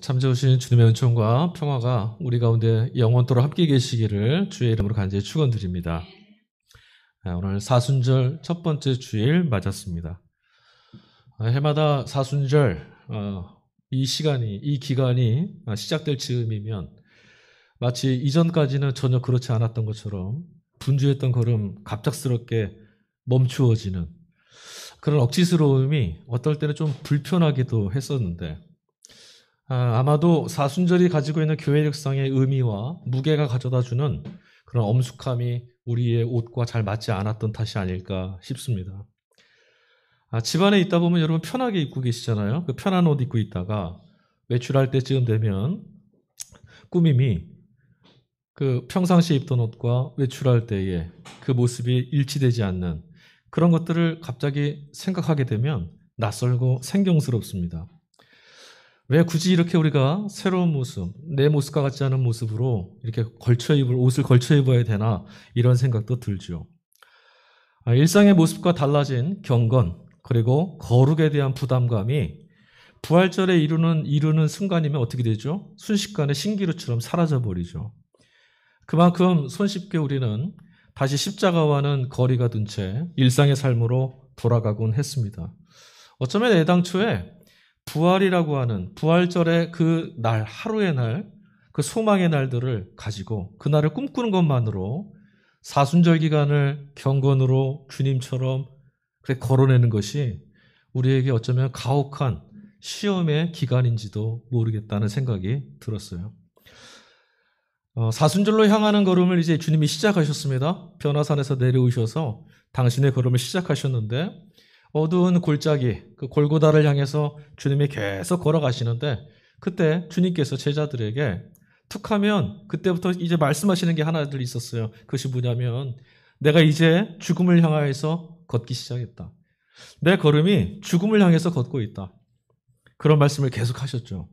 참 좋으신 주님의 은총과 평화가 우리 가운데 영원토록 함께 계시기를 주의 이름으로 간절히 축원드립니다. 오늘 사순절 첫 번째 주일 맞았습니다. 해마다 사순절 이 기간이 시작될 즈음이면 마치 이전까지는 전혀 그렇지 않았던 것처럼 분주했던 걸음 갑작스럽게 멈추어지는 그런 억지스러움이 어떨 때는 좀 불편하기도 했었는데 아마도 사순절이 가지고 있는 교회력상의 의미와 무게가 가져다주는 그런 엄숙함이 우리의 옷과 잘 맞지 않았던 탓이 아닐까 싶습니다. 집안에 있다 보면 여러분 편하게 입고 계시잖아요. 그 편한 옷 입고 있다가 외출할 때쯤 되면 꾸밈이 그 평상시에 입던 옷과 외출할 때의 그 모습이 일치되지 않는 그런 것들을 갑자기 생각하게 되면 낯설고 생경스럽습니다. 왜 굳이 이렇게 우리가 새로운 모습, 내 모습과 같지 않은 모습으로 이렇게 옷을 걸쳐 입어야 되나 이런 생각도 들죠. 일상의 모습과 달라진 경건 그리고 거룩에 대한 부담감이 부활절에 이루는 순간이면 어떻게 되죠? 순식간에 신기루처럼 사라져버리죠. 그만큼 손쉽게 우리는 다시 십자가와는 거리가 둔 채 일상의 삶으로 돌아가곤 했습니다. 어쩌면 애당초에 부활이라고 하는 부활절의 그 날, 하루의 날, 그 소망의 날들을 가지고 그날을 꿈꾸는 것만으로 사순절 기간을 경건으로 주님처럼 걸어내는 것이 우리에게 어쩌면 가혹한 시험의 기간인지도 모르겠다는 생각이 들었어요. 사순절로 향하는 걸음을 이제 주님이 시작하셨습니다. 변화산에서 내려오셔서 당신의 걸음을 시작하셨는데 어두운 골짜기, 그 골고다를 향해서 주님이 계속 걸어가시는데 그때 주님께서 제자들에게 툭하면 그때부터 이제 말씀하시는 게 하나들 있었어요. 그것이 뭐냐면 내가 이제 죽음을 향하여서 걷기 시작했다. 내 걸음이 죽음을 향해서 걷고 있다. 그런 말씀을 계속 하셨죠.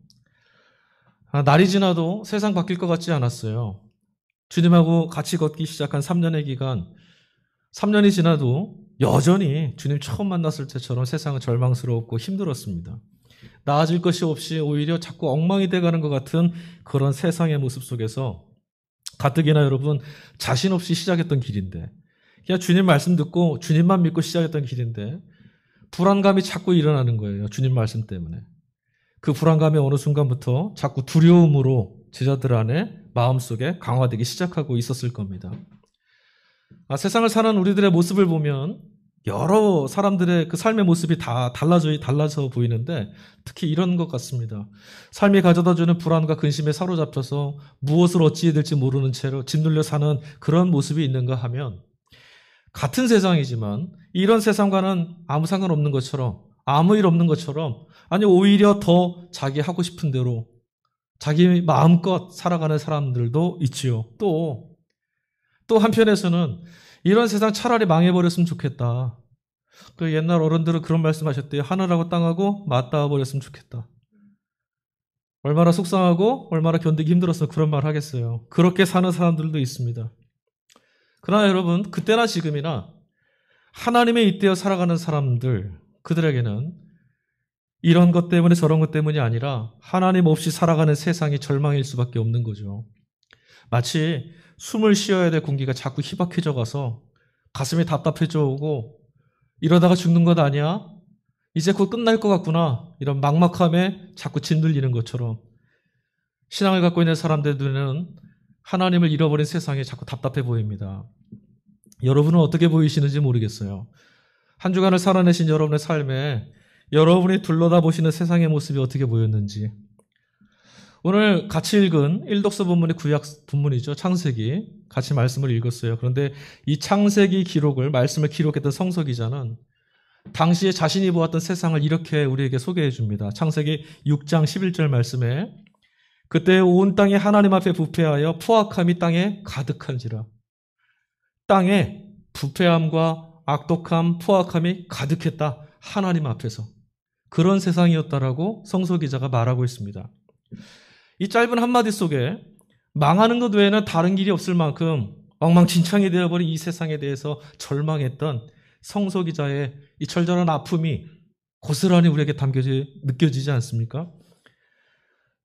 날이 지나도 세상 바뀔 것 같지 않았어요. 주님하고 같이 걷기 시작한 3년의 기간, 3년이 지나도 여전히 주님 처음 만났을 때처럼 세상은 절망스럽고 힘들었습니다. 나아질 것이 없이 오히려 자꾸 엉망이 돼가는 것 같은 그런 세상의 모습 속에서 가뜩이나 여러분 자신 없이 시작했던 길인데 그냥 주님 말씀 듣고 주님만 믿고 시작했던 길인데 불안감이 자꾸 일어나는 거예요. 주님 말씀 때문에. 그 불안감이 어느 순간부터 자꾸 두려움으로 제자들 안에 마음속에 강화되기 시작하고 있었을 겁니다. 세상을 사는 우리들의 모습을 보면 여러 사람들의 그 삶의 모습이 다 달라져 보이는데 특히 이런 것 같습니다. 삶이 가져다주는 불안과 근심에 사로잡혀서 무엇을 어찌해야 될지 모르는 채로 짓눌려 사는 그런 모습이 있는가 하면 같은 세상이지만 이런 세상과는 아무 상관없는 것처럼 아무 일 없는 것처럼 아니 오히려 더 자기 하고 싶은 대로 자기 마음껏 살아가는 사람들도 있지요. 또 한편에서는 이런 세상 차라리 망해버렸으면 좋겠다. 그 옛날 어른들은 그런 말씀하셨대요. 하늘하고 땅하고 맞닿아 버렸으면 좋겠다. 얼마나 속상하고 얼마나 견디기 힘들어서 그런 말 하겠어요. 그렇게 사는 사람들도 있습니다. 그러나 여러분 그때나 지금이나 하나님의 잇대어 살아가는 사람들 그들에게는 이런 것 때문에 저런 것 때문이 아니라 하나님 없이 살아가는 세상이 절망일 수밖에 없는 거죠. 마치 숨을 쉬어야 될 공기가 자꾸 희박해져 가서 가슴이 답답해져 오고 이러다가 죽는 것 아니야? 이제 곧 끝날 것 같구나. 이런 막막함에 자꾸 짓눌리는 것처럼 신앙을 갖고 있는 사람들 눈에는 하나님을 잃어버린 세상이 자꾸 답답해 보입니다. 여러분은 어떻게 보이시는지 모르겠어요. 한 주간을 살아내신 여러분의 삶에 여러분이 둘러다보시는 세상의 모습이 어떻게 보였는지 오늘 같이 읽은 일독서 본문의 구약 본문이죠. 창세기. 같이 말씀을 읽었어요. 그런데 이 창세기 말씀을 기록했던 성서 기자는 당시에 자신이 보았던 세상을 이렇게 우리에게 소개해 줍니다. 창세기 6장 11절 말씀에 그때 온 땅이 하나님 앞에 부패하여 포악함이 땅에 가득한지라. 땅에 부패함과 악독함, 포악함이 가득했다. 하나님 앞에서. 그런 세상이었다라고 성서 기자가 말하고 있습니다. 이 짧은 한마디 속에 망하는 것 외에는 다른 길이 없을 만큼 엉망진창이 되어버린 이 세상에 대해서 절망했던 성서 기자의 이 절절한 아픔이 고스란히 우리에게 느껴지지 않습니까?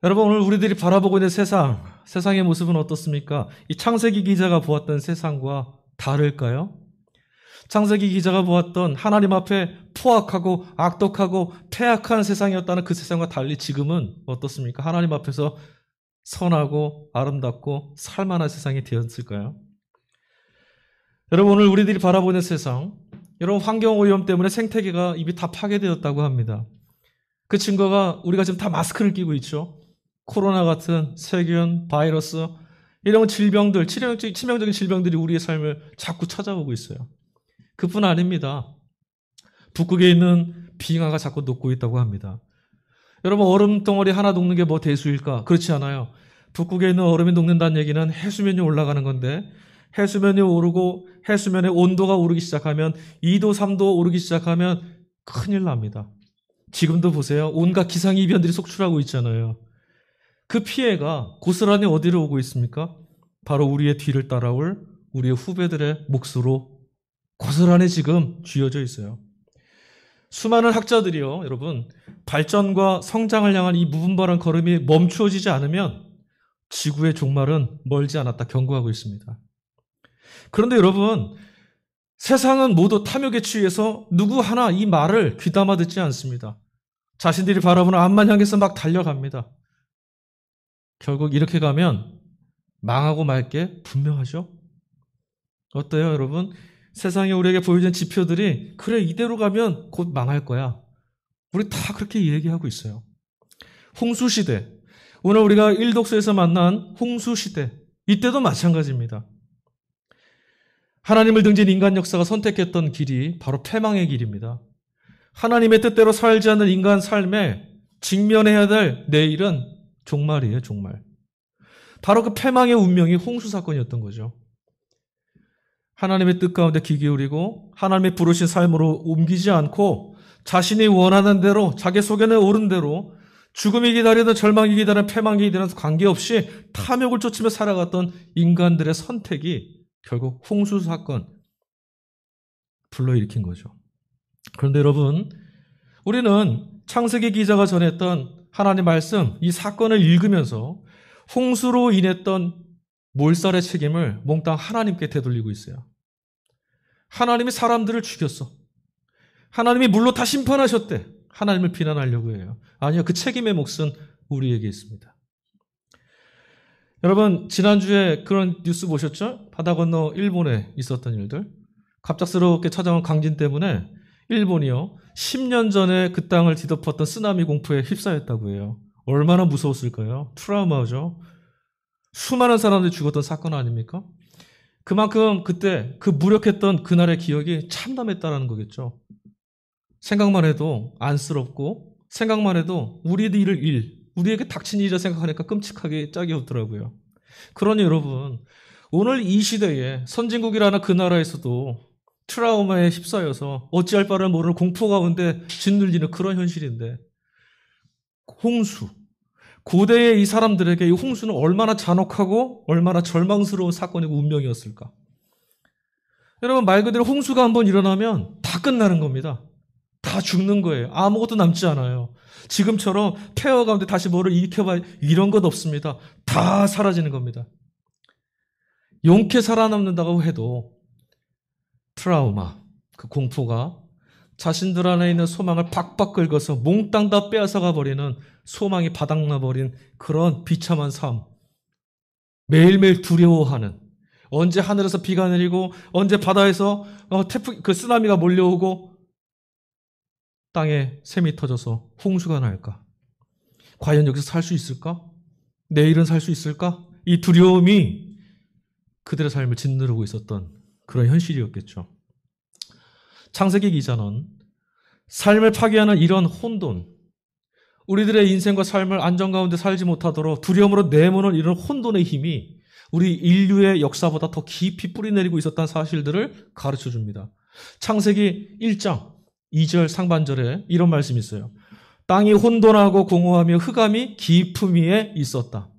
여러분, 오늘 우리들이 바라보고 있는 세상의 모습은 어떻습니까? 이 창세기 기자가 보았던 세상과 다를까요? 창세기 기자가 보았던 하나님 앞에 포악하고 악독하고 패악한 세상이었다는 그 세상과 달리 지금은 어떻습니까? 하나님 앞에서 선하고 아름답고 살만한 세상이 되었을까요? 여러분, 오늘 우리들이 바라보는 세상, 여러분, 환경오염 때문에 생태계가 이미 다 파괴되었다고 합니다. 그 증거가 우리가 지금 다 마스크를 끼고 있죠. 코로나 같은 세균, 바이러스, 이런 질병들, 치명적인 질병들이 우리의 삶을 자꾸 찾아오고 있어요. 그뿐 아닙니다. 북극에 있는 빙하가 자꾸 녹고 있다고 합니다. 여러분, 얼음 덩어리 하나 녹는 게 뭐 대수일까? 그렇지 않아요. 북극에 있는 얼음이 녹는다는 얘기는 해수면이 올라가는 건데, 해수면이 오르고 해수면의 온도가 오르기 시작하면 2도, 3도 오르기 시작하면 큰일 납니다. 지금도 보세요. 온갖 기상이변들이 속출하고 있잖아요. 그 피해가 고스란히 어디로 오고 있습니까? 바로 우리의 뒤를 따라올 우리의 후배들의 몫으로 고스란히 지금 쥐어져 있어요. 수많은 학자들이요, 여러분, 발전과 성장을 향한 이 무분별한 걸음이 멈추어지지 않으면 지구의 종말은 멀지 않았다 경고하고 있습니다. 그런데 여러분, 세상은 모두 탐욕에 취해서 누구 하나 이 말을 귀담아 듣지 않습니다. 자신들이 바라보는 앞만 향해서 막 달려갑니다. 결국 이렇게 가면 망하고 말 게 분명하죠? 어때요, 여러분? 세상에 우리에게 보여준 지표들이 그래, 이대로 가면 곧 망할 거야. 우리 다 그렇게 얘기하고 있어요. 홍수시대. 오늘 우리가 일독서에서 만난 홍수시대. 이때도 마찬가지입니다. 하나님을 등진 인간 역사가 선택했던 길이 바로 패망의 길입니다. 하나님의 뜻대로 살지 않는 인간 삶에 직면해야 될 내일은 종말이에요, 종말. 바로 그 패망의 운명이 홍수 사건이었던 거죠. 하나님의 뜻 가운데 귀 기울이고 하나님의 부르신 삶으로 옮기지 않고 자신이 원하는 대로 자기 속에는 옳은 대로 죽음이 기다리든 절망이 기다리든 패망이 기다리든 관계없이 탐욕을 쫓으며 살아갔던 인간들의 선택이 결국 홍수 사건 불러일으킨 거죠. 그런데 여러분, 우리는 창세기 기자가 전했던 하나님 말씀, 이 사건을 읽으면서 홍수로 인했던 몰살의 책임을 몽땅 하나님께 되돌리고 있어요. 하나님이 사람들을 죽였어. 하나님이 물로 다 심판하셨대. 하나님을 비난하려고 해요. 아니요, 그 책임의 몫은 우리에게 있습니다. 여러분, 지난주에 그런 뉴스 보셨죠? 바다 건너 일본에 있었던 일들. 갑작스럽게 찾아온 강진 때문에 일본이요, 10년 전에 그 땅을 뒤덮었던 쓰나미 공포에 휩싸였다고 해요. 얼마나 무서웠을까요? 트라우마죠. 수많은 사람들이 죽었던 사건 아닙니까? 그만큼 그때 그 무력했던 그날의 기억이 참담했다는 거겠죠. 생각만 해도 안쓰럽고 생각만 해도 우리들의 일, 우리에게 닥친 일이라 생각하니까 끔찍하게 짝이 없더라고요. 그러니 여러분, 오늘 이 시대에 선진국이라는 그 나라에서도 트라우마에 휩싸여서 어찌할 바를 모르는 공포 가운데 짓눌리는 그런 현실인데, 홍수, 고대의 이 사람들에게 이 홍수는 얼마나 잔혹하고 얼마나 절망스러운 사건이고 운명이었을까. 여러분, 말 그대로 홍수가 한번 일어나면 다 끝나는 겁니다. 다 죽는 거예요. 아무것도 남지 않아요. 지금처럼 폐허 가운데 다시 뭐를 일으켜봐, 이런 것 없습니다. 다 사라지는 겁니다. 용케 살아남는다고 해도 트라우마, 그 공포가 자신들 안에 있는 소망을 박박 긁어서 몽땅 다 빼앗아가 버리는, 소망이 바닥나버린 그런 비참한 삶, 매일매일 두려워하는, 언제 하늘에서 비가 내리고 언제 바다에서 그 쓰나미가 몰려오고 땅에 샘이 터져서 홍수가 날까? 과연 여기서 살 수 있을까? 내일은 살 수 있을까? 이 두려움이 그들의 삶을 짓누르고 있었던 그런 현실이었겠죠. 창세기 기자는 삶을 파괴하는 이런 혼돈, 우리들의 인생과 삶을 안정 가운데 살지 못하도록 두려움으로 내모는 이런 혼돈의 힘이 우리 인류의 역사보다 더 깊이 뿌리내리고 있었다는 사실들을 가르쳐 줍니다. 창세기 1장 2절 상반절에 이런 말씀이 있어요. 땅이 혼돈하고 공허하며 흑암이 깊음 위에 있었다.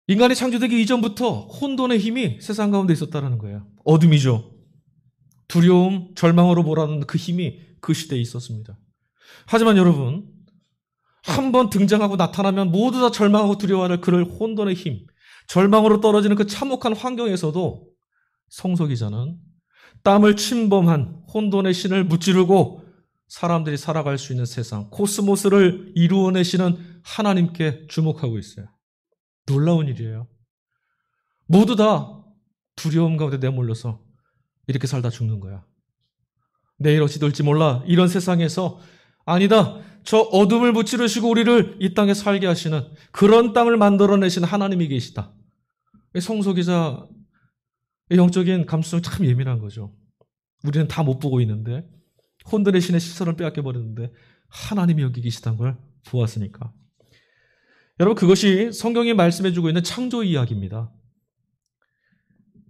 인간이 창조되기 이전부터 혼돈의 힘이 세상 가운데 있었다는 거예요. 어둠이죠. 두려움, 절망으로 몰아넣는 그 힘이 그 시대에 있었습니다. 하지만 여러분, 한번 등장하고 나타나면 모두 다 절망하고 두려워하는 그럴 혼돈의 힘, 절망으로 떨어지는 그 참혹한 환경에서도 성소기자는 땀을 침범한 혼돈의 신을 무찌르고 사람들이 살아갈 수 있는 세상, 코스모스를 이루어내시는 하나님께 주목하고 있어요. 놀라운 일이에요. 모두 다 두려움 가운데 내몰려서 이렇게 살다 죽는 거야. 내일 어찌 될지 몰라. 이런 세상에서 아니다. 저 어둠을 무찌르시고 우리를 이 땅에 살게 하시는 그런 땅을 만들어내신 하나님이 계시다. 성소기자의 영적인 감수성이 참 예민한 거죠. 우리는 다 못 보고 있는데 혼돈의 신의 시선을 빼앗겨 버렸는데 하나님이 여기 계시다는 걸 보았으니까. 여러분, 그것이 성경이 말씀해주고 있는 창조 이야기입니다.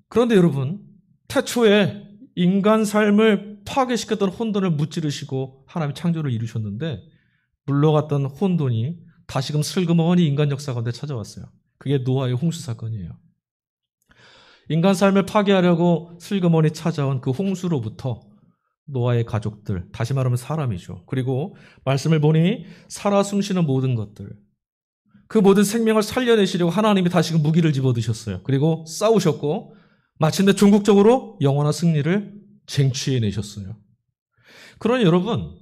그런데 여러분, 태초에 인간 삶을 파괴시켰던 혼돈을 무찌르시고 하나님 창조를 이루셨는데 물러갔던 혼돈이 다시금 슬그머니 인간 역사 가운데 찾아왔어요. 그게 노아의 홍수 사건이에요. 인간 삶을 파괴하려고 슬그머니 찾아온 그 홍수로부터 노아의 가족들, 다시 말하면 사람이죠. 그리고 말씀을 보니 살아 숨쉬는 모든 것들, 그 모든 생명을 살려내시려고 하나님이 다시금 무기를 집어드셨어요. 그리고 싸우셨고 마침내 종국적으로 영원한 승리를 쟁취해내셨어요. 그러니 여러분,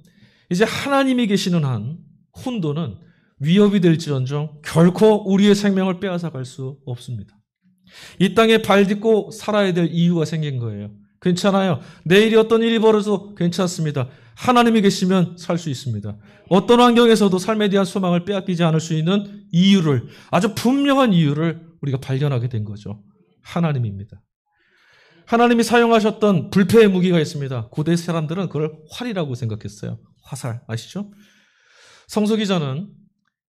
이제 하나님이 계시는 한 혼돈은 위협이 될지언정 결코 우리의 생명을 빼앗아갈 수 없습니다. 이 땅에 발 딛고 살아야 될 이유가 생긴 거예요. 괜찮아요. 내일이 어떤 일이 벌어도 괜찮습니다. 하나님이 계시면 살 수 있습니다. 어떤 환경에서도 삶에 대한 소망을 빼앗기지 않을 수 있는 이유를, 아주 분명한 이유를 우리가 발견하게 된 거죠. 하나님입니다. 하나님이 사용하셨던 불패의 무기가 있습니다. 고대 사람들은 그걸 활이라고 생각했어요. 화살, 아시죠? 성서기자는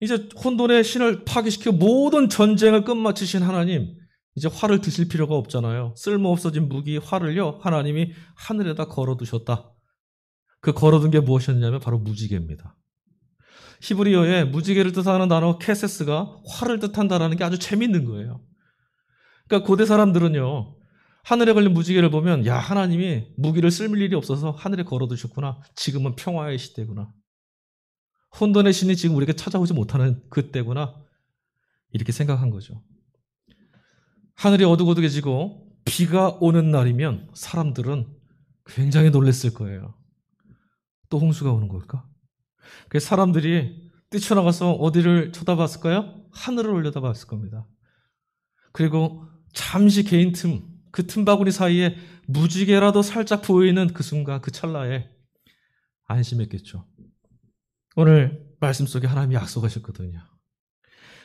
이제 혼돈의 신을 파괴시켜 모든 전쟁을 끝마치신 하나님, 이제 활을 드실 필요가 없잖아요. 쓸모없어진 무기 활을요, 하나님이 하늘에다 걸어두셨다. 그 걸어둔 게 무엇이었냐면 바로 무지개입니다. 히브리어에 무지개를 뜻하는 단어 케세스가 활을 뜻한다라는 게 아주 재밌는 거예요. 그러니까 고대 사람들은요, 하늘에 걸린 무지개를 보면 야, 하나님이 무기를 쓸 일이 없어서 하늘에 걸어두셨구나. 지금은 평화의 시대구나. 혼돈의 신이 지금 우리에게 찾아오지 못하는 그때구나. 이렇게 생각한 거죠. 하늘이 어둑어둑해지고 비가 오는 날이면 사람들은 굉장히 놀랐을 거예요. 또 홍수가 오는 걸까? 그래서 사람들이 뛰쳐나가서 어디를 쳐다봤을까요? 하늘을 올려다봤을 겁니다. 그리고 잠시 개인 그 틈바구니 사이에 무지개라도 살짝 보이는 그 순간, 그 찰나에 안심했겠죠. 오늘 말씀 속에 하나님이 약속하셨거든요.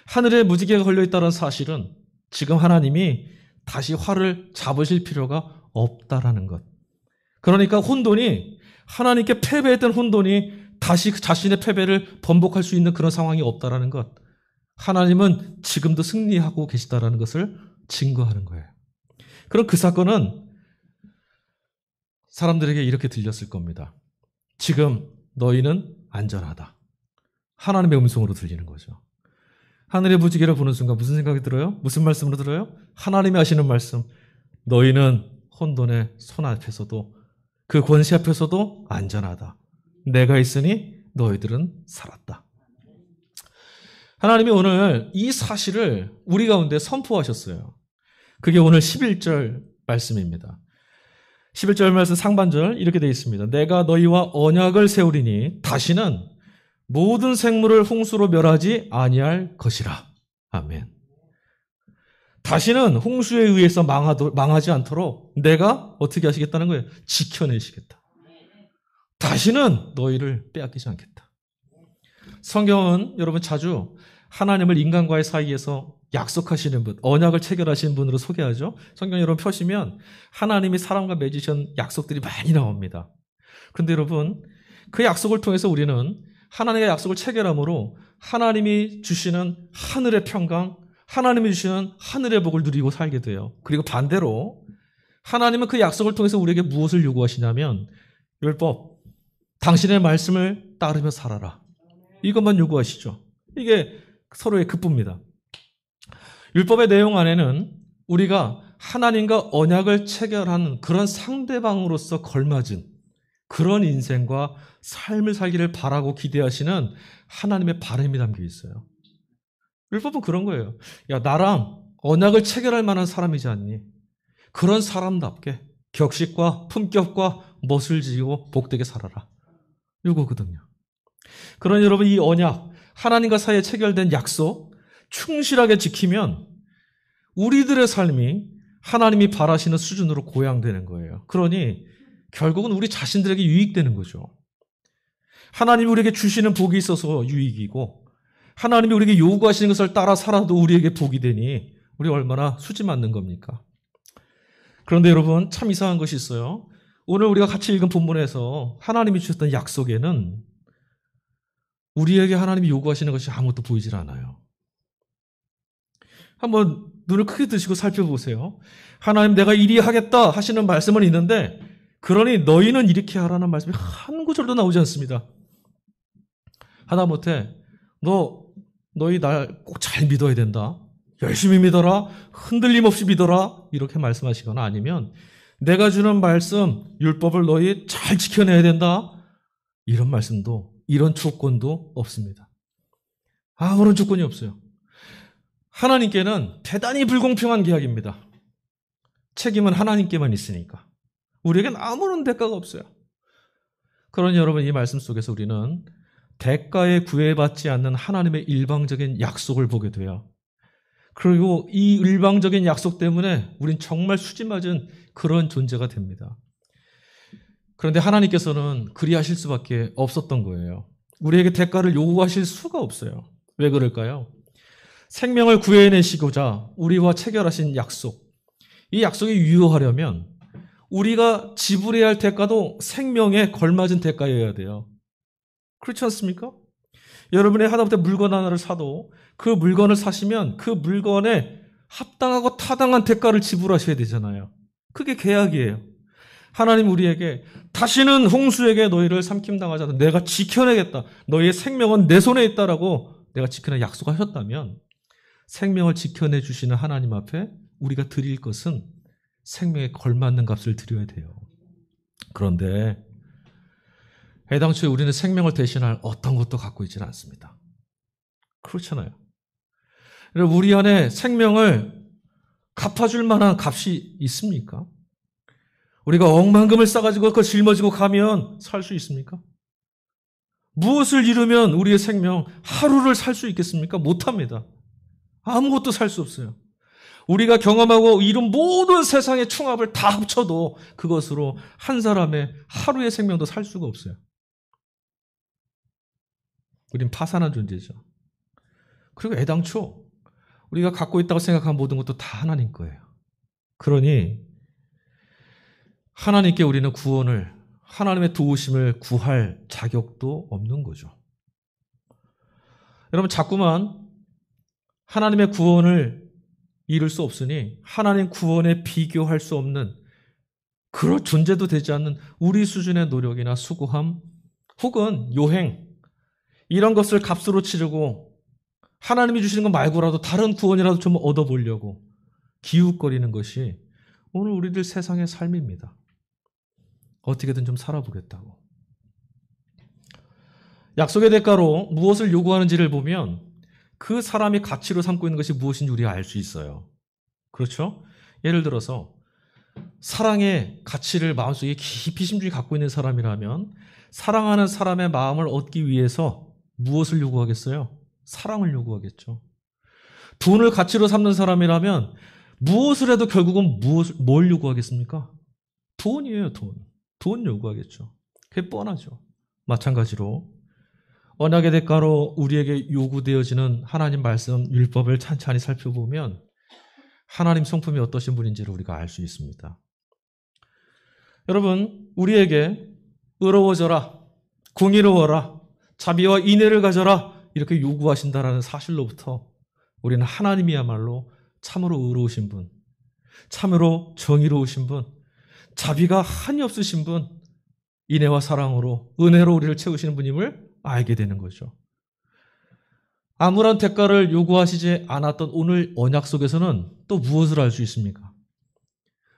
하늘에 무지개가 걸려있다는 사실은 지금 하나님이 다시 활을 잡으실 필요가 없다라는 것. 그러니까 혼돈이, 하나님께 패배했던 혼돈이 다시 자신의 패배를 번복할 수 있는 그런 상황이 없다라는 것. 하나님은 지금도 승리하고 계시다라는 것을 증거하는 거예요. 그럼 그 사건은 사람들에게 이렇게 들렸을 겁니다. 지금 너희는 안전하다. 하나님의 음성으로 들리는 거죠. 하늘의 무지개를 보는 순간 무슨 생각이 들어요? 무슨 말씀으로 들어요? 하나님이 하시는 말씀. 너희는 혼돈의 손 앞에서도, 그 권세 앞에서도 안전하다. 내가 있으니 너희들은 살았다. 하나님이 오늘 이 사실을 우리 가운데 선포하셨어요. 그게 오늘 11절 말씀입니다. 11절 말씀 상반절 이렇게 되어 있습니다. 내가 너희와 언약을 세우리니 다시는 모든 생물을 홍수로 멸하지 아니할 것이라. 아멘. 다시는 홍수에 의해서 망하지 않도록 내가 어떻게 하시겠다는 거예요? 지켜내시겠다. 다시는 너희를 빼앗기지 않겠다. 성경은 여러분 자주 하나님을 인간과의 사이에서 약속하시는 분, 언약을 체결하시는 분으로 소개하죠. 성경 여러분 펴시면 하나님이 사람과 맺으신 약속들이 많이 나옵니다. 그런데 여러분, 그 약속을 통해서 우리는 하나님의 약속을 체결함으로 하나님이 주시는 하늘의 평강, 하나님이 주시는 하늘의 복을 누리고 살게 돼요. 그리고 반대로 하나님은 그 약속을 통해서 우리에게 무엇을 요구하시냐면 율법, 당신의 말씀을 따르며 살아라. 이것만 요구하시죠. 이게 서로의 급부입니다. 율법의 내용 안에는 우리가 하나님과 언약을 체결하는 그런 상대방으로서 걸맞은 그런 인생과 삶을 살기를 바라고 기대하시는 하나님의 바람이 담겨 있어요. 율법은 그런 거예요. 야, 나랑 언약을 체결할 만한 사람이지 않니? 그런 사람답게 격식과 품격과 멋을 지고 복되게 살아라. 이거거든요. 그러니 여러분, 이 언약, 하나님과 사이에 체결된 약속 충실하게 지키면 우리들의 삶이 하나님이 바라시는 수준으로 고양되는 거예요. 그러니 결국은 우리 자신들에게 유익되는 거죠. 하나님이 우리에게 주시는 복이 있어서 유익이고, 하나님이 우리에게 요구하시는 것을 따라 살아도 우리에게 복이 되니 우리 얼마나 수지 맞는 겁니까? 그런데 여러분, 참 이상한 것이 있어요. 오늘 우리가 같이 읽은 본문에서 하나님이 주셨던 약속에는 우리에게 하나님이 요구하시는 것이 아무것도 보이질 않아요. 한번 눈을 크게 뜨시고 살펴보세요. 하나님, 내가 이리 하겠다 하시는 말씀은 있는데, 그러니 너희는 이렇게 하라는 말씀이 한 구절도 나오지 않습니다. 하다못해 너희 날 꼭 잘 믿어야 된다, 열심히 믿어라, 흔들림 없이 믿어라, 이렇게 말씀하시거나, 아니면 내가 주는 말씀, 율법을 너희 잘 지켜내야 된다, 이런 말씀도, 이런 조건도 없습니다. 아무런 조건이 없어요. 하나님께는 대단히 불공평한 계약입니다. 책임은 하나님께만 있으니까 우리에겐 아무런 대가가 없어요. 그러니 여러분, 이 말씀 속에서 우리는 대가에 구애받지 않는 하나님의 일방적인 약속을 보게 돼요. 그리고 이 일방적인 약속 때문에 우린 정말 수지맞은 그런 존재가 됩니다. 그런데 하나님께서는 그리하실 수밖에 없었던 거예요. 우리에게 대가를 요구하실 수가 없어요. 왜 그럴까요? 생명을 구해내시고자 우리와 체결하신 약속, 이 약속이 유효하려면 우리가 지불해야 할 대가도 생명에 걸맞은 대가여야 돼요. 그렇지 않습니까? 여러분이 하다못해 물건 하나를 사도 그 물건을 사시면 그 물건에 합당하고 타당한 대가를 지불하셔야 되잖아요. 그게 계약이에요. 하나님 우리에게 다시는 홍수에게 너희를 삼킴당하지 않도록 내가 지켜내겠다, 너희의 생명은 내 손에 있다라고 내가 지켜내 약속하셨다면, 생명을 지켜내 주시는 하나님 앞에 우리가 드릴 것은 생명에 걸맞는 값을 드려야 돼요. 그런데 애당초에 우리는 생명을 대신할 어떤 것도 갖고 있지는 않습니다. 그렇잖아요. 우리 안에 생명을 갚아줄 만한 값이 있습니까? 우리가 억만금을 싸가지고 그걸 짊어지고 가면 살 수 있습니까? 무엇을 잃으면 우리의 생명 하루를 살 수 있겠습니까? 못합니다. 아무것도 살 수 없어요. 우리가 경험하고 이룬 모든 세상의 충합을 다 합쳐도 그것으로 한 사람의 하루의 생명도 살 수가 없어요. 우린 파산한 존재죠. 그리고 애당초 우리가 갖고 있다고 생각한 모든 것도 다 하나님 거예요. 그러니 하나님께 우리는 구원을, 하나님의 도우심을 구할 자격도 없는 거죠. 여러분, 자꾸만 하나님의 구원을 이룰 수 없으니 하나님 구원에 비교할 수 없는, 그런 존재도 되지 않는 우리 수준의 노력이나 수고함 혹은 요행, 이런 것을 값으로 치르고 하나님이 주시는 것 말고라도 다른 구원이라도 좀 얻어보려고 기웃거리는 것이 오늘 우리들 세상의 삶입니다. 어떻게든 좀 살아보겠다고. 약속의 대가로 무엇을 요구하는지를 보면 그 사람이 가치로 삼고 있는 것이 무엇인지 우리가 알 수 있어요. 그렇죠? 예를 들어서 사랑의 가치를 마음속에 깊이 심중히 갖고 있는 사람이라면 사랑하는 사람의 마음을 얻기 위해서 무엇을 요구하겠어요? 사랑을 요구하겠죠. 돈을 가치로 삼는 사람이라면 무엇을 해도 결국은 뭘 요구하겠습니까? 돈이에요, 돈. 돈 요구하겠죠. 그게 뻔하죠. 마찬가지로 언약의 대가로 우리에게 요구되어지는 하나님 말씀, 율법을 찬찬히 살펴보면 하나님 성품이 어떠신 분인지를 우리가 알 수 있습니다. 여러분, 우리에게 의로워져라, 공의로워라, 자비와 인애를 가져라, 이렇게 요구하신다라는 사실로부터 우리는 하나님이야말로 참으로 의로우신 분, 참으로 정의로우신 분, 자비가 한이 없으신 분, 인애와 사랑으로 은혜로 우리를 채우시는 분임을 알게 되는 거죠. 아무런 대가를 요구하시지 않았던 오늘 언약 속에서는 또 무엇을 알 수 있습니까?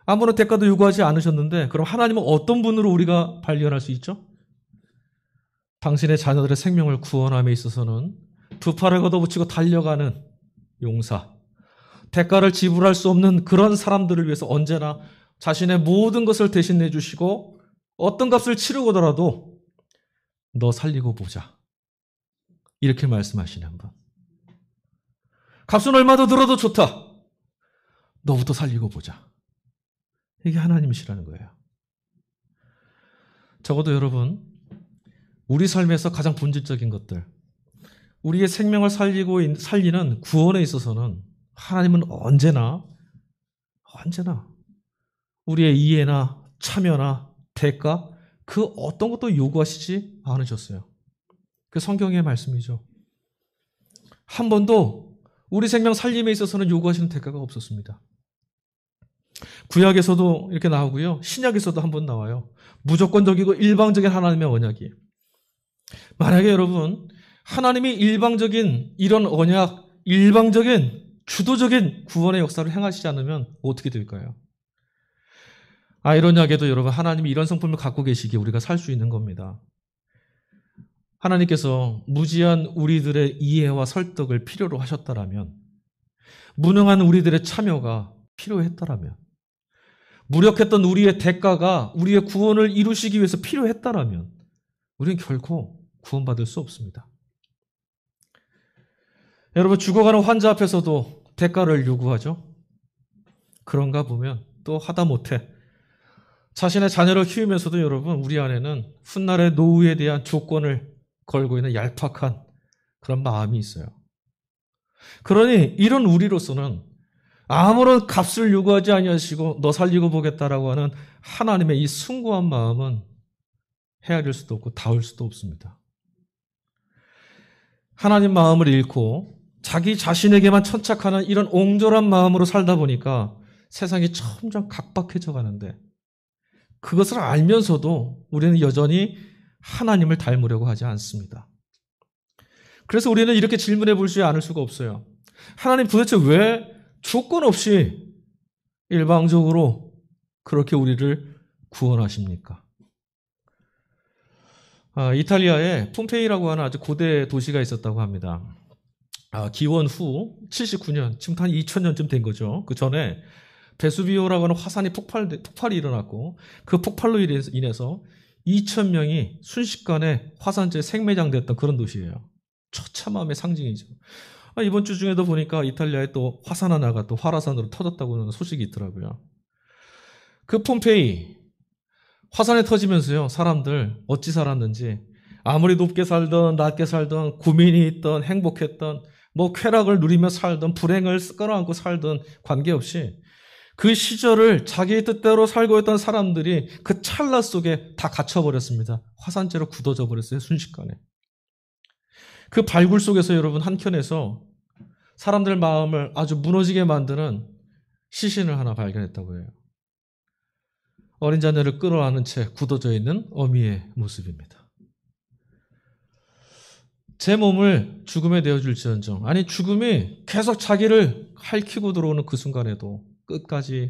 아무런 대가도 요구하지 않으셨는데 그럼 하나님은 어떤 분으로 우리가 발견할 수 있죠? 당신의 자녀들의 생명을 구원함에 있어서는 두 팔을 걷어붙이고 달려가는 용사, 대가를 지불할 수 없는 그런 사람들을 위해서 언제나 자신의 모든 것을 대신 내주시고 어떤 값을 치르고더라도 너 살리고 보자. 이렇게 말씀하시는 분. 값은 얼마 더 들어도 좋다. 너부터 살리고 보자. 이게 하나님이시라는 거예요. 적어도 여러분, 우리 삶에서 가장 본질적인 것들, 우리의 생명을 살리는 구원에 있어서는 하나님은 언제나 우리의 이해나 참여나 대가 그 어떤 것도 요구하시지 않으셨어요. 그 성경의 말씀이죠. 한 번도 우리 생명 살림에 있어서는 요구하시는 대가가 없었습니다. 구약에서도 이렇게 나오고요. 신약에서도 한 번 나와요. 무조건적이고 일방적인 하나님의 언약이. 만약에 여러분 하나님이 일방적인 이런 언약, 일방적인 주도적인 구원의 역사를 행하시지 않으면 어떻게 될까요? 아이러니하게도 여러분 하나님이 이런 성품을 갖고 계시기에 우리가 살 수 있는 겁니다. 하나님께서 무지한 우리들의 이해와 설득을 필요로 하셨다라면, 무능한 우리들의 참여가 필요했다라면, 무력했던 우리의 대가가 우리의 구원을 이루시기 위해서 필요했다라면 우리는 결코 구원받을 수 없습니다. 여러분 죽어가는 환자 앞에서도 대가를 요구하죠. 그런가 보면 또 하다못해 자신의 자녀를 키우면서도 여러분 우리 안에는 훗날의 노후에 대한 조건을 걸고 있는 얄팍한 그런 마음이 있어요. 그러니 이런 우리로서는 아무런 값을 요구하지 아니하시고 너 살리고 보겠다라고 하는 하나님의 이 숭고한 마음은 헤아릴 수도 없고 닿을 수도 없습니다. 하나님 마음을 잃고 자기 자신에게만 천착하는 이런 옹졸한 마음으로 살다 보니까 세상이 점점 각박해져 가는데 그것을 알면서도 우리는 여전히 하나님을 닮으려고 하지 않습니다. 그래서 우리는 이렇게 질문해 볼 수 않을 수가 없어요. 하나님 도대체 왜 조건 없이 일방적으로 그렇게 우리를 구원하십니까? 이탈리아에 폼페이라고 하는 아주 고대 도시가 있었다고 합니다. 기원 후 79년, 지금 한 2000년쯤 된 거죠. 그 전에 베수비오라고 하는 화산이 폭발이 일어났고 그 폭발로 인해서 2000명이 순식간에 화산재에 생매장됐던 그런 도시예요. 처참함의 상징이죠. 이번 주 중에도 보니까 이탈리아에 또 화산 하나가 또 활화산으로 터졌다고 하는 소식이 있더라고요. 그 폼페이 화산에 터지면서요, 사람들 어찌 살았는지 아무리 높게 살던 낮게 살던 고민이 있던 행복했던 쾌락을 누리며 살던 불행을 끌어안고 살던 관계없이 그 시절을 자기의 뜻대로 살고 있던 사람들이 그 찰나 속에 다 갇혀버렸습니다. 화산재로 굳어져 버렸어요, 순식간에. 그 발굴 속에서 여러분 한켠에서 사람들 마음을 아주 무너지게 만드는 시신을 하나 발견했다고 해요. 어린 자녀를 끌어안은 채 굳어져 있는 어미의 모습입니다. 제 몸을 죽음에 내어줄지언정, 아니 죽음이 계속 자기를 핥히고 들어오는 그 순간에도 끝까지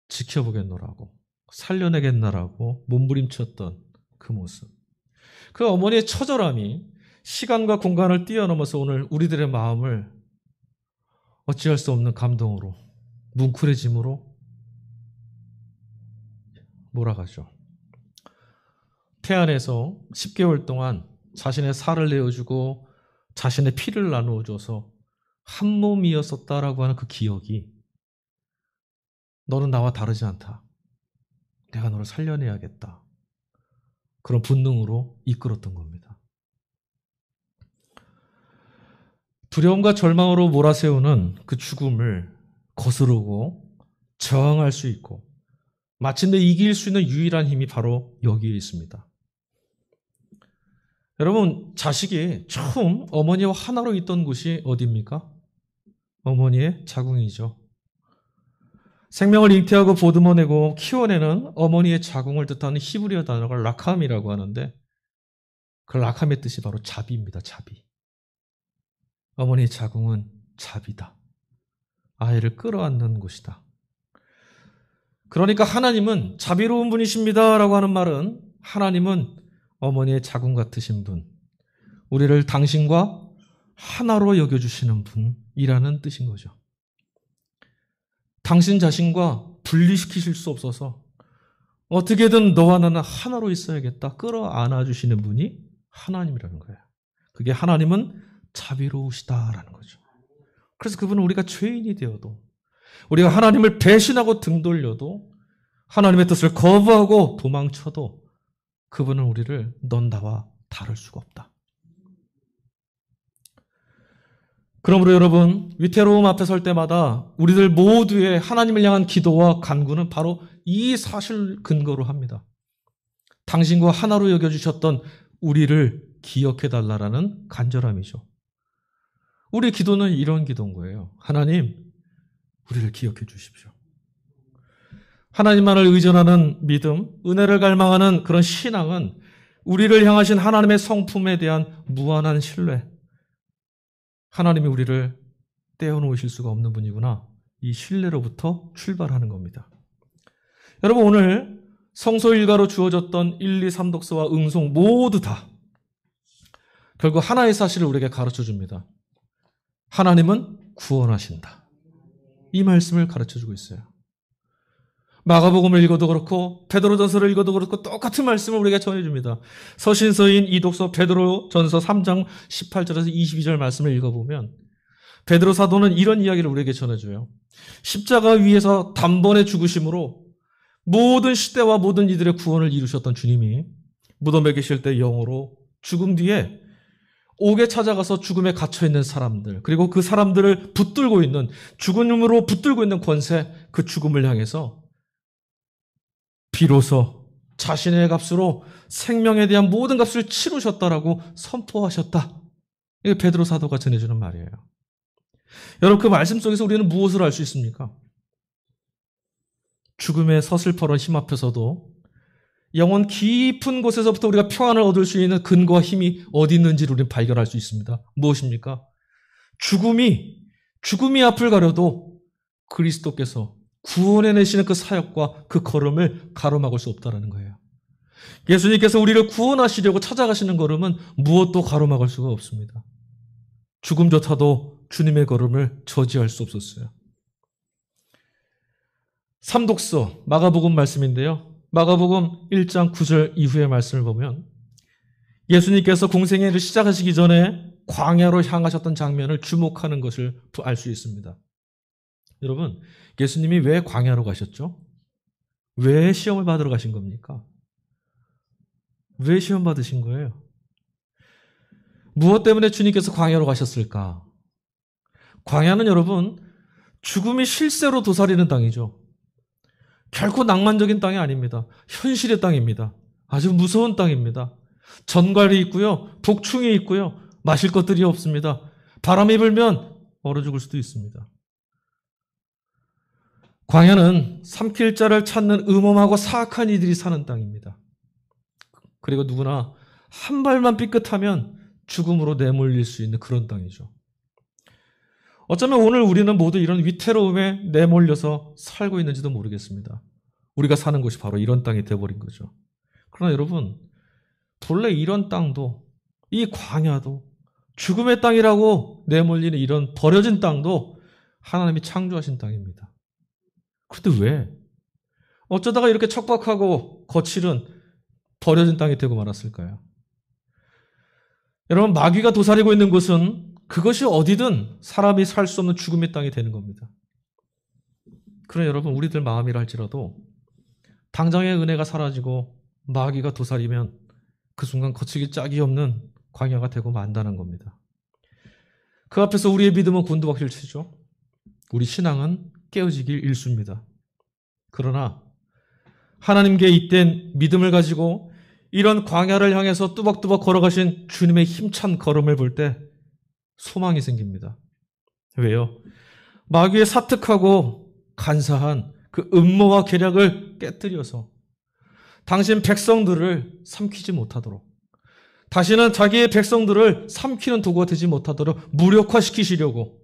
지켜보겠노라고, 살려내겠나라고 몸부림쳤던 그 모습. 그 어머니의 처절함이 시간과 공간을 뛰어넘어서 오늘 우리들의 마음을 어찌할 수 없는 감동으로, 뭉클해짐으로 몰아가죠. 태안에서 10개월 동안 자신의 살을 내어주고 자신의 피를 나누어줘서 한 몸이었었다라고 하는 그 기억이 너는 나와 다르지 않다. 내가 너를 살려내야겠다. 그런 본능으로 이끌었던 겁니다. 두려움과 절망으로 몰아세우는 그 죽음을 거스르고 저항할 수 있고 마침내 이길 수 있는 유일한 힘이 바로 여기에 있습니다. 여러분, 자식이 처음 어머니와 하나로 있던 곳이 어디입니까? 어머니의 자궁이죠. 생명을 잉태하고 보듬어내고 키워내는 어머니의 자궁을 뜻하는 히브리어 단어가 라캄이라고 하는데 그 라캄의 뜻이 바로 자비입니다. 자비. 어머니의 자궁은 자비다. 아이를 끌어안는 곳이다. 그러니까 하나님은 자비로운 분이십니다라고 하는 말은 하나님은 어머니의 자궁 같으신 분, 우리를 당신과 하나로 여겨주시는 분이라는 뜻인 거죠. 당신 자신과 분리시키실 수 없어서 어떻게든 너와 나는 하나로 있어야겠다 끌어안아 주시는 분이 하나님이라는 거예요. 그게 하나님은 자비로우시다라는 거죠. 그래서 그분은 우리가 죄인이 되어도, 우리가 하나님을 배신하고 등 돌려도, 하나님의 뜻을 거부하고 도망쳐도 그분은 우리를 넌 나와 다를 수가 없다. 그러므로 여러분, 위태로움 앞에 설 때마다 우리들 모두의 하나님을 향한 기도와 간구는 바로 이 사실 근거로 합니다. 당신과 하나로 여겨주셨던 우리를 기억해달라는 간절함이죠. 우리 기도는 이런 기도인 거예요. 하나님, 우리를 기억해 주십시오. 하나님만을 의존하는 믿음, 은혜를 갈망하는 그런 신앙은 우리를 향하신 하나님의 성품에 대한 무한한 신뢰, 하나님이 우리를 떼어놓으실 수가 없는 분이구나, 이 신뢰로부터 출발하는 겁니다. 여러분, 오늘 성서 일가로 주어졌던 1, 2, 3독서와 응송 모두 다 결국 하나의 사실을 우리에게 가르쳐 줍니다. 하나님은 구원하신다. 이 말씀을 가르쳐 주고 있어요. 마가복음을 읽어도 그렇고 베드로전서를 읽어도 그렇고 똑같은 말씀을 우리에게 전해줍니다. 서신서인 이독서 베드로전서 3장 18절에서 22절 말씀을 읽어보면 베드로 사도는 이런 이야기를 우리에게 전해줘요. 십자가 위에서 단번에 죽으심으로 모든 시대와 모든 이들의 구원을 이루셨던 주님이 무덤에 계실 때 영으로 죽음 뒤에 옥에 찾아가서 죽음에 갇혀있는 사람들, 그리고 그 사람들을 붙들고 있는, 죽음으로 붙들고 있는 권세, 그 죽음을 향해서 비로소 자신의 값으로 생명에 대한 모든 값을 치르셨다라고 선포하셨다. 이게 베드로 사도가 전해주는 말이에요. 여러분, 그 말씀 속에서 우리는 무엇을 알 수 있습니까? 죽음의 서슬퍼런 힘 앞에서도 영혼 깊은 곳에서부터 우리가 평안을 얻을 수 있는 근거와 힘이 어디 있는지를 우리는 발견할 수 있습니다. 무엇입니까? 죽음이 앞을 가려도 그리스도께서 구원해내시는 그 사역과 그 걸음을 가로막을 수 없다는 거예요. 예수님께서 우리를 구원하시려고 찾아가시는 걸음은 무엇도 가로막을 수가 없습니다. 죽음조차도 주님의 걸음을 저지할 수 없었어요. 삼독서 마가복음 말씀인데요. 마가복음 1장 9절 이후의 말씀을 보면 예수님께서 공생애를 시작하시기 전에 광야로 향하셨던 장면을 주목하는 것을 알 수 있습니다. 여러분, 예수님이 왜 광야로 가셨죠? 왜 시험을 받으러 가신 겁니까? 왜 시험 받으신 거예요? 무엇 때문에 주님께서 광야로 가셨을까? 광야는 여러분, 죽음이 실세로 도사리는 땅이죠. 결코 낭만적인 땅이 아닙니다. 현실의 땅입니다. 아주 무서운 땅입니다. 전갈이 있고요. 복충이 있고요. 마실 것들이 없습니다. 바람이 불면 얼어 죽을 수도 있습니다. 광야는 삼킬 자를 찾는 음험하고 사악한 이들이 사는 땅입니다. 그리고 누구나 한 발만 삐끗하면 죽음으로 내몰릴 수 있는 그런 땅이죠. 어쩌면 오늘 우리는 모두 이런 위태로움에 내몰려서 살고 있는지도 모르겠습니다. 우리가 사는 곳이 바로 이런 땅이 되어버린 거죠. 그러나 여러분, 본래 이런 땅도, 이 광야도, 죽음의 땅이라고 내몰리는 이런 버려진 땅도 하나님이 창조하신 땅입니다. 그런데 왜? 어쩌다가 이렇게 척박하고 거칠은 버려진 땅이 되고 말았을까요? 여러분, 마귀가 도사리고 있는 곳은 그것이 어디든 사람이 살 수 없는 죽음의 땅이 되는 겁니다. 그러나 여러분, 우리들 마음이라 할지라도 당장의 은혜가 사라지고 마귀가 도사리면 그 순간 거치기 짝이 없는 광야가 되고 만다는 겁니다. 그 앞에서 우리의 믿음은 곤두박질 치죠. 우리 신앙은 깨어지길 일쑤입니다. 그러나 하나님께 잇된 믿음을 가지고 이런 광야를 향해서 뚜벅뚜벅 걸어가신 주님의 힘찬 걸음을 볼 때 소망이 생깁니다. 왜요? 마귀의 사특하고 간사한 그 음모와 계략을 깨뜨려서 당신 백성들을 삼키지 못하도록, 다시는 자기의 백성들을 삼키는 도구가 되지 못하도록 무력화시키시려고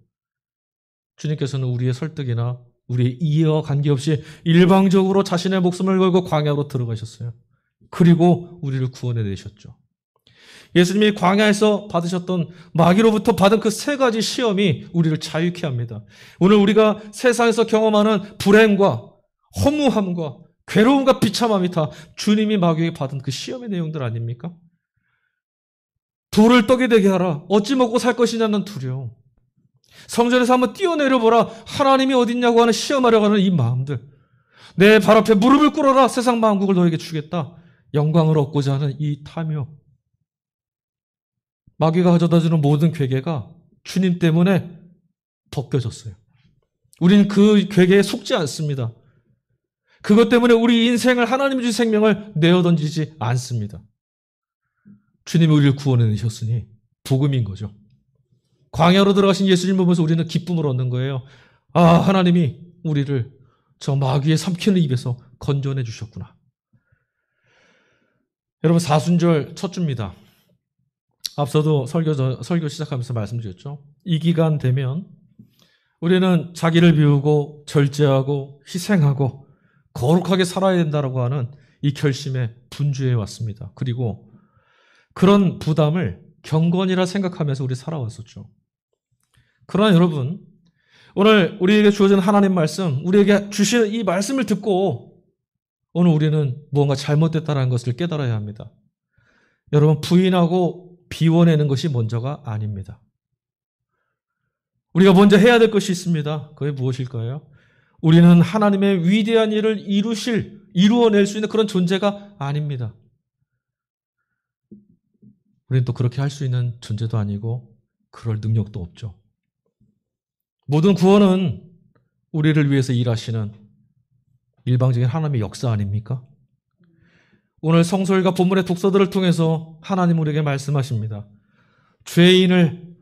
주님께서는 우리의 설득이나 우리의 이해와 관계없이 일방적으로 자신의 목숨을 걸고 광야로 들어가셨어요. 그리고 우리를 구원해 내셨죠. 예수님이 광야에서 받으셨던 마귀로부터 받은 그 세 가지 시험이 우리를 자유케 합니다. 오늘 우리가 세상에서 경험하는 불행과 허무함과 괴로움과 비참함이 다 주님이 마귀에게 받은 그 시험의 내용들 아닙니까? 돌을 떡이 되게 하라. 어찌 먹고 살 것이냐는 두려움. 성전에서 한번 뛰어내려보라. 하나님이 어딨냐고 하는 시험하려고 하는 이 마음들. 내 발 앞에 무릎을 꿇어라. 세상 만국을 너에게 주겠다. 영광을 얻고자 하는 이 탐욕. 마귀가 가져다주는 모든 괴계가 주님 때문에 벗겨졌어요. 우리는 그 괴계에 속지 않습니다. 그것 때문에 우리 인생을 하나님이 주신 생명을 내어던지지 않습니다. 주님이 우리를 구원해 내셨으니 복음인 거죠. 광야로 들어가신 예수님을 보면서 우리는 기쁨을 얻는 거예요. 아, 하나님이 우리를 저 마귀의 삼키는 입에서 건져내 주셨구나. 여러분, 사순절 첫 주입니다. 앞서도 설교 시작하면서 말씀드렸죠. 이 기간 되면 우리는 자기를 비우고 절제하고 희생하고 거룩하게 살아야 된다고 하는 이 결심에 분주해 왔습니다. 그리고 그런 부담을 경건이라 생각하면서 우리 살아왔었죠. 그러나 여러분, 오늘 우리에게 주어진 하나님 말씀, 우리에게 주시는 이 말씀을 듣고 오늘 우리는 무언가 잘못됐다는 것을 깨달아야 합니다. 여러분, 부인하고 비워내는 것이 먼저가 아닙니다. 우리가 먼저 해야 될 것이 있습니다. 그게 무엇일까요? 우리는 하나님의 위대한 일을 이루어낼 수 있는 그런 존재가 아닙니다. 우리는 또 그렇게 할 수 있는 존재도 아니고 그럴 능력도 없죠. 모든 구원은 우리를 위해서 일하시는 일방적인 하나님의 역사 아닙니까? 오늘 성서일과 본문의 독서들을 통해서 하나님 우리에게 말씀하십니다. 죄인을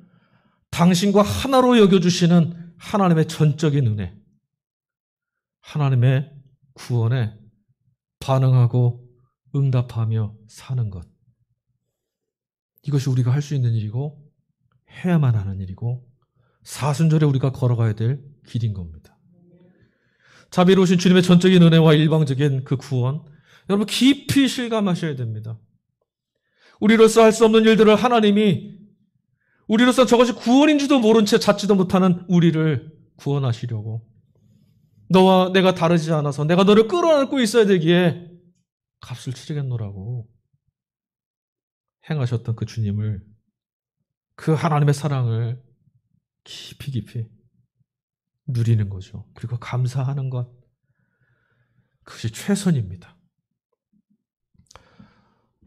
당신과 하나로 여겨주시는 하나님의 전적인 은혜, 하나님의 구원에 반응하고 응답하며 사는 것. 이것이 우리가 할 수 있는 일이고 해야만 하는 일이고 사순절에 우리가 걸어가야 될 길인 겁니다. 자비로우신 주님의 전적인 은혜와 일방적인 그 구원, 여러분 깊이 실감하셔야 됩니다. 우리로서 할 수 없는 일들을 하나님이 우리로서 저것이 구원인 줄도 모른 채 찾지도 못하는 우리를 구원하시려고 너와 내가 다르지 않아서 내가 너를 끌어안고 있어야 되기에 값을 치르겠노라고 행하셨던 그 주님을, 그 하나님의 사랑을 깊이 누리는 거죠. 그리고 감사하는 것, 그것이 최선입니다.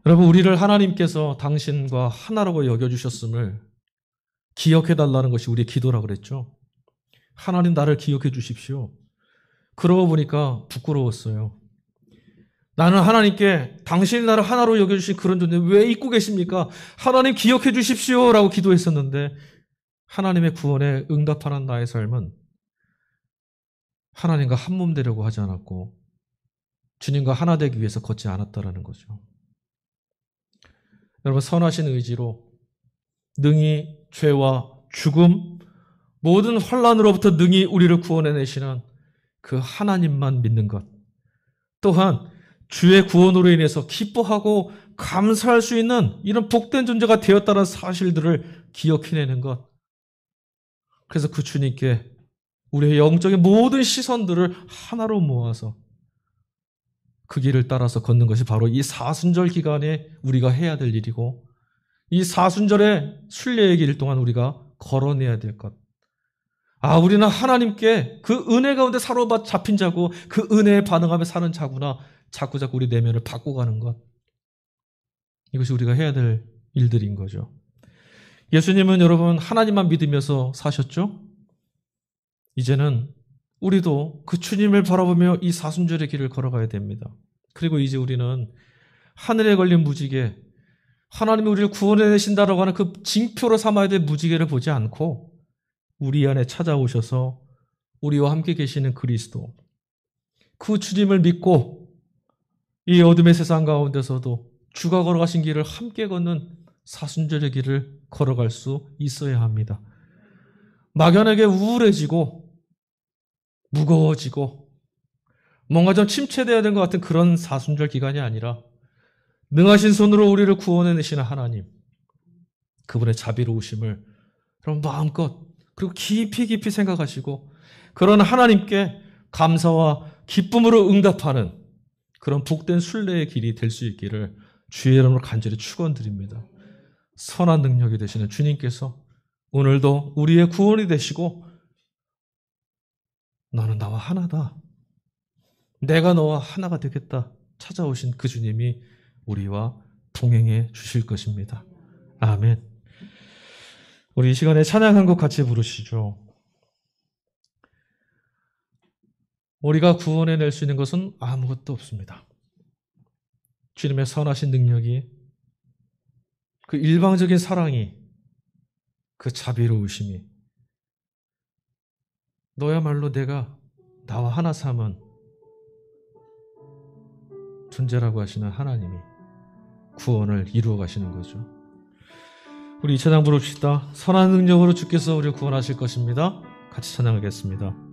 여러분, 우리를 하나님께서 당신과 하나라고 여겨주셨음을 기억해달라는 것이 우리의 기도라고 그랬죠. 하나님 나를 기억해 주십시오. 그러고 보니까 부끄러웠어요. 나는 하나님께 당신이 나를 하나로 여겨주신 그런 존재 왜 잊고 계십니까? 하나님 기억해 주십시오 라고 기도했었는데 하나님의 구원에 응답하는 나의 삶은 하나님과 한 몸 되려고 하지 않았고 주님과 하나 되기 위해서 걷지 않았다라는 거죠. 여러분, 선하신 의지로 능히 죄와 죽음, 모든 환난으로부터 능히 우리를 구원해내시는 그 하나님만 믿는 것, 또한 주의 구원으로 인해서 기뻐하고 감사할 수 있는 이런 복된 존재가 되었다는 사실들을 기억해내는 것, 그래서 그 주님께 우리의 영적인 모든 시선들을 하나로 모아서 그 길을 따라서 걷는 것이 바로 이 사순절 기간에 우리가 해야 될 일이고 이 사순절의 순례의 길 동안 우리가 걸어내야 될 것. 아, 우리는 하나님께 그 은혜 가운데 사로잡힌 자고 그 은혜에 반응하며 사는 자구나. 자꾸 우리 내면을 바꿔가는 것. 이것이 우리가 해야 될 일들인 거죠. 예수님은 여러분 하나님만 믿으면서 사셨죠? 이제는 우리도 그 주님을 바라보며 이 사순절의 길을 걸어가야 됩니다. 그리고 이제 우리는 하늘에 걸린 무지개, 하나님이 우리를 구원해내신다라고 하는 그 징표로 삼아야 될 무지개를 보지 않고 우리 안에 찾아오셔서 우리와 함께 계시는 그리스도, 그 주님을 믿고 이 어둠의 세상 가운데서도 주가 걸어가신 길을 함께 걷는 사순절의 길을 걸어갈 수 있어야 합니다. 막연하게 우울해지고 무거워지고 뭔가 좀 침체되어야 되는 것 같은 그런 사순절 기간이 아니라 능하신 손으로 우리를 구원해내시는 하나님, 그분의 자비로우심을 여러분 마음껏 그리고 깊이 깊이 생각하시고 그런 하나님께 감사와 기쁨으로 응답하는 그런 복된 순례의 길이 될 수 있기를 주의 이름으로 간절히 축원드립니다. 선한 능력이 되시는 주님께서 오늘도 우리의 구원이 되시고 너는 나와 하나다. 내가 너와 하나가 되겠다. 찾아오신 그 주님이 우리와 동행해 주실 것입니다. 아멘. 우리 이 시간에 찬양 한 곡 같이 부르시죠. 우리가 구원해낼 수 있는 것은 아무것도 없습니다. 주님의 선하신 능력이, 그 일방적인 사랑이, 그 자비로우심이, 너야말로 내가 나와 하나 삼은 존재라고 하시는 하나님이 구원을 이루어 가시는 거죠. 우리 이 찬양 부릅시다. 선한 능력으로 주께서 우리를 구원하실 것입니다. 같이 찬양하겠습니다.